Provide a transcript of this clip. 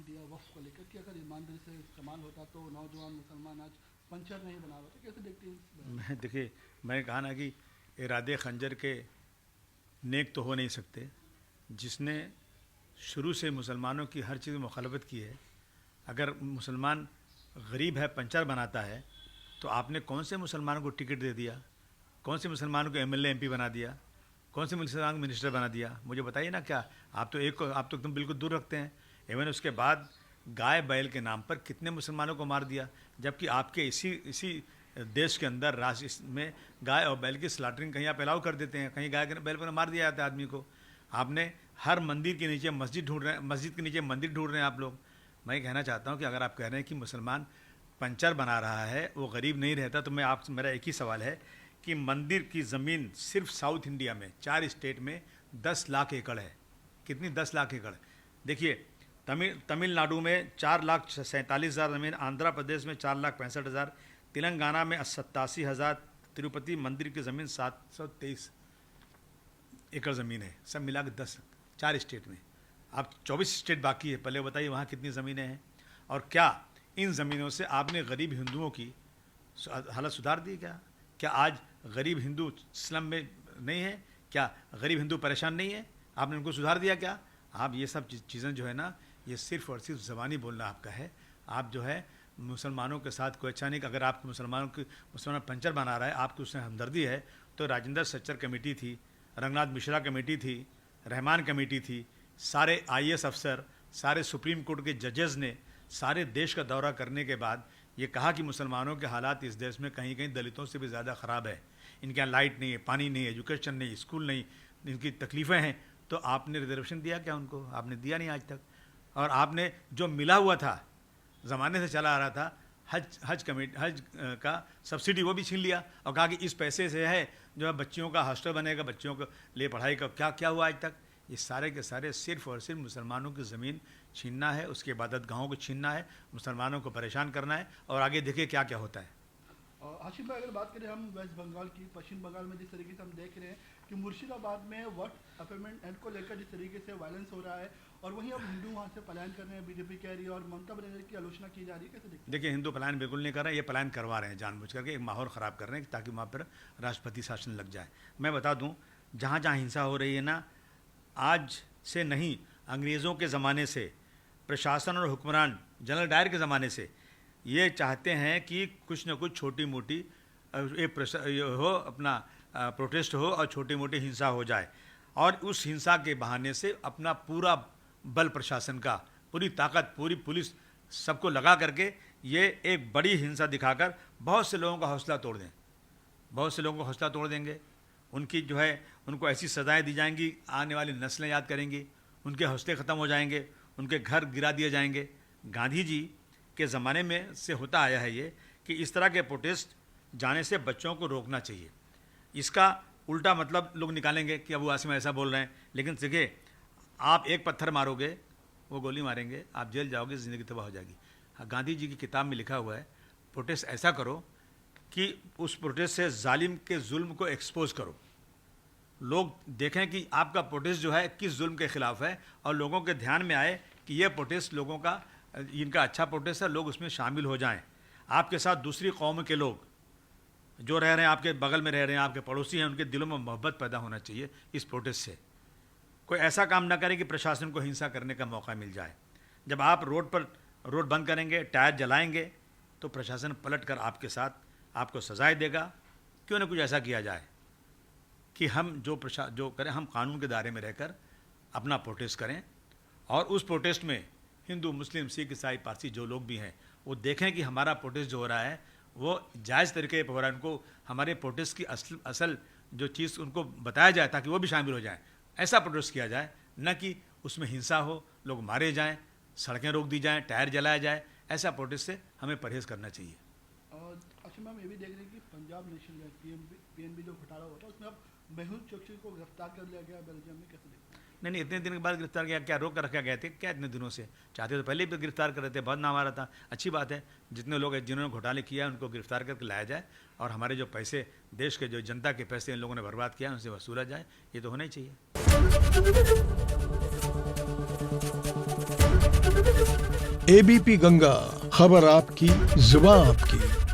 दिया वक्फ को लेकर कि अगर ईमानदारी से इस्तेमाल होता तो नौजवान मुसलमान आज पंचर नहीं बना रहे थे, कैसे देखते हैं इस बयान? मैं देखिए, मैंने कहा ना कि इरादे खंजर के नेक तो हो नहीं सकते। जिसने शुरू से मुसलमानों की हर चीज़ में मुखालफत की है, अगर मुसलमान गरीब है पंचर बनाता है तो आपने कौन से मुसलमानों को टिकट दे दिया, कौन से मुसलमानों को एमएलए एमपी बना दिया, कौन से मुसलमान को मिनिस्टर बना दिया? मुझे बताइए ना। क्या आप तो एकदम बिल्कुल दूर रखते हैं। इवन उसके बाद गाय बैल के नाम पर कितने मुसलमानों को मार दिया, जबकि आपके इसी देश के अंदर राज्य में गाय और बैल की स्लॉटरिंग कहीं आप अलाउ कर देते हैं, कहीं गाय के बैल पर मार दिया जाता है आदमी को। आपने हर मंदिर के नीचे मस्जिद ढूंढ रहे हैं, मस्जिद के नीचे मंदिर ढूंढ रहे हैं आप लोग। मैं कहना चाहता हूं कि अगर आप कह रहे हैं कि मुसलमान पंचर बना रहा है, वो गरीब नहीं रहता, तो मेरा एक ही सवाल है कि मंदिर की ज़मीन सिर्फ साउथ इंडिया में 4 स्टेट में 10 लाख एकड़ है। कितनी? 10 लाख एकड़। देखिए, तमिलनाडु में 4,47,000 ज़मीन, आंध्र प्रदेश में 4,65,000, तेलंगाना में 87,000, तिरुपति मंदिर की ज़मीन 723 एकड़ ज़मीन है। सब मिला के 4 स्टेट में। अब 24 स्टेट बाकी है। पहले बताइए वहाँ कितनी ज़मीनें हैं, और क्या इन ज़मीनों से आपने गरीब हिंदुओं की हालत सुधार दी? क्या आज गरीब हिंदू स्लम में नहीं है? क्या गरीब हिंदू परेशान नहीं है? आपने उनको सुधार दिया क्या? आप ये सब चीज़ें जो है ना, ये सिर्फ़ और सिर्फ ज़बानी बोलना आपका है। आप जो है मुसलमानों के साथ कोई अच्छा नहीं। अगर आप मुसलमान पंचर बना रहा है, आपकी उससे हमदर्दी है, तो राजेंद्र सच्चर कमेटी थी, रंगनाथ मिश्रा कमेटी थी, रहमान कमेटी थी, सारे IAS अफसर, सारे सुप्रीम कोर्ट के जजेस ने सारे देश का दौरा करने के बाद ये कहा कि मुसलमानों के हालात इस देश में कहीं कहीं दलितों से भी ज़्यादा ख़राब है। इनके यहाँ लाइट नहीं है, पानी नहीं है, एजुकेशन नहीं, स्कूल नहीं, इनकी तकलीफ़ें हैं। तो आपने रिजर्वेशन दिया क्या उनको? आपने दिया नहीं आज तक। और आपने जो मिला हुआ था, ज़माने से चला आ रहा था, हज का सब्सिडी, वो भी छीन लिया और कहा कि इस पैसे से है जो है बच्चियों का हॉस्टल बनेगा, बच्चियों के लिए पढ़ाई का। क्या हुआ आज तक? ये सारे के सारे सिर्फ़ और सिर्फ मुसलमानों की ज़मीन छीनना है, उसके इबादत गाहों को छीनना है, मुसलमानों को परेशान करना है, और आगे देखिए क्या क्या होता है। और हाशिम भाई, अगर बात करें हम वेस्ट बंगाल की, पश्चिम बंगाल में जिस तरीके से हम देख रहे हैं कि मुर्शिदाबाद में वक्फ अमेंडमेंट को लेकर जिस तरीके से वायलेंस हो रहा है, और वहीं अब हिंदू वहाँ से पलायन कर रहे हैं, बीजेपी कह रही है, और ममता बनर्जी की आलोचना की जा रही है, कैसे देखते हैं? देखिए, हिंदू पलायन बिल्कुल नहीं कर रहे हैं, ये पलायन करवा रहे हैं जानबूझ करके, एक माहौल ख़राब कर रहे हैं ताकि वहाँ पर राष्ट्रपति शासन लग जाए। मैं बता दूँ, जहाँ जहाँ हिंसा हो रही है ना, आज से नहीं, अंग्रेज़ों के ज़माने से, प्रशासन और हुक्मरान जनरल डायर के ज़माने से ये चाहते हैं कि कुछ न कुछ छोटी मोटी हो, अपना प्रोटेस्ट हो और छोटी मोटी हिंसा हो जाए, और उस हिंसा के बहाने से अपना पूरा बल प्रशासन का, पूरी ताकत, पूरी पुलिस सबको लगा करके ये एक बड़ी हिंसा दिखाकर बहुत से लोगों का हौसला तोड़ दें। बहुत से लोगों का हौसला तोड़ देंगे। उनकी जो है, उनको ऐसी सज़ाएं दी जाएंगी, आने वाली नस्लें याद करेंगी, उनके हौसले ख़त्म हो जाएंगे, उनके घर गिरा दिए जाएंगे। गांधी जी के ज़माने में से होता आया है ये कि इस तरह के प्रोटेस्ट जाने से बच्चों को रोकना चाहिए। इसका उल्टा मतलब लोग निकालेंगे कि अबू आसिम ऐसा बोल रहे हैं, लेकिन देखिए, आप एक पत्थर मारोगे, वो गोली मारेंगे, आप जेल जाओगे, ज़िंदगी तबाह हो जाएगी। गांधी जी की किताब में लिखा हुआ है, प्रोटेस्ट ऐसा करो कि उस प्रोटेस्ट से जालिम के जुल्म को एक्सपोज करो, लोग देखें कि आपका प्रोटेस्ट जो है किस जुल्म के ख़िलाफ़ है, और लोगों के ध्यान में आए कि ये प्रोटेस्ट लोगों का, इनका अच्छा प्रोटेस्ट है, लोग उसमें शामिल हो जाएं। आपके साथ दूसरी कौम के लोग जो रह रहे हैं, आपके बगल में रह रहे हैं, आपके पड़ोसी हैं, उनके दिलों में मोहब्बत पैदा होना चाहिए इस प्रोटेस्ट से। कोई ऐसा काम ना करे कि प्रशासन को हिंसा करने का मौका मिल जाए। जब आप रोड बंद करेंगे, टायर जलाएंगे, तो प्रशासन पलट कर आपके साथ आपको सजाएं देगा। क्यों ना कुछ ऐसा किया जाए कि हम जो करें, हम कानून के दायरे में रहकर अपना प्रोटेस्ट करें, और उस प्रोटेस्ट में हिंदू, मुस्लिम, सिख, ईसाई, पारसी जो लोग भी हैं, वो देखें कि हमारा प्रोटेस्ट जो हो रहा है वो जायज़ तरीके पर हो रहा है। उनको हमारे प्रोटेस्ट की असल जो चीज़ उनको बताया जाए, ताकि वो भी शामिल हो जाएं। ऐसा प्रोटेस्ट किया जाए, न कि उसमें हिंसा हो, लोग मारे जाएं, सड़कें रोक दी जाएं, टायर जलाया जाए। ऐसा प्रोटेस्ट से हमें परहेज़ करना चाहिए। और अच्छा मैम, ये भी देख रहे हैं कि पंजाब नेशनल बैंक PNB जो घोटाला हुआ था, उसमें अब मेहुल चोकसी को गिरफ्तार कर लिया गया बेल्जियम में, कैसे देखते हैं? नहीं, इतने दिन के बाद गिरफ्तार किया? क्या रोक कर रखा गए थे क्या इतने दिनों से? चाहते तो पहले भी गिरफ्तार कर रहे थे, बहुत नाम आ रहा था। अच्छी बात है, जितने लोग जिन्होंने घोटाले किया है उनको गिरफ्तार करके लाया जाए, और हमारे जो पैसे, देश के जो जनता के पैसे इन लोगों ने बर्बाद किया, उनसे वसूला जाए। ये तो होना ही चाहिए। एबीपी गंगा, खबर आपकी, जुबान आपकी।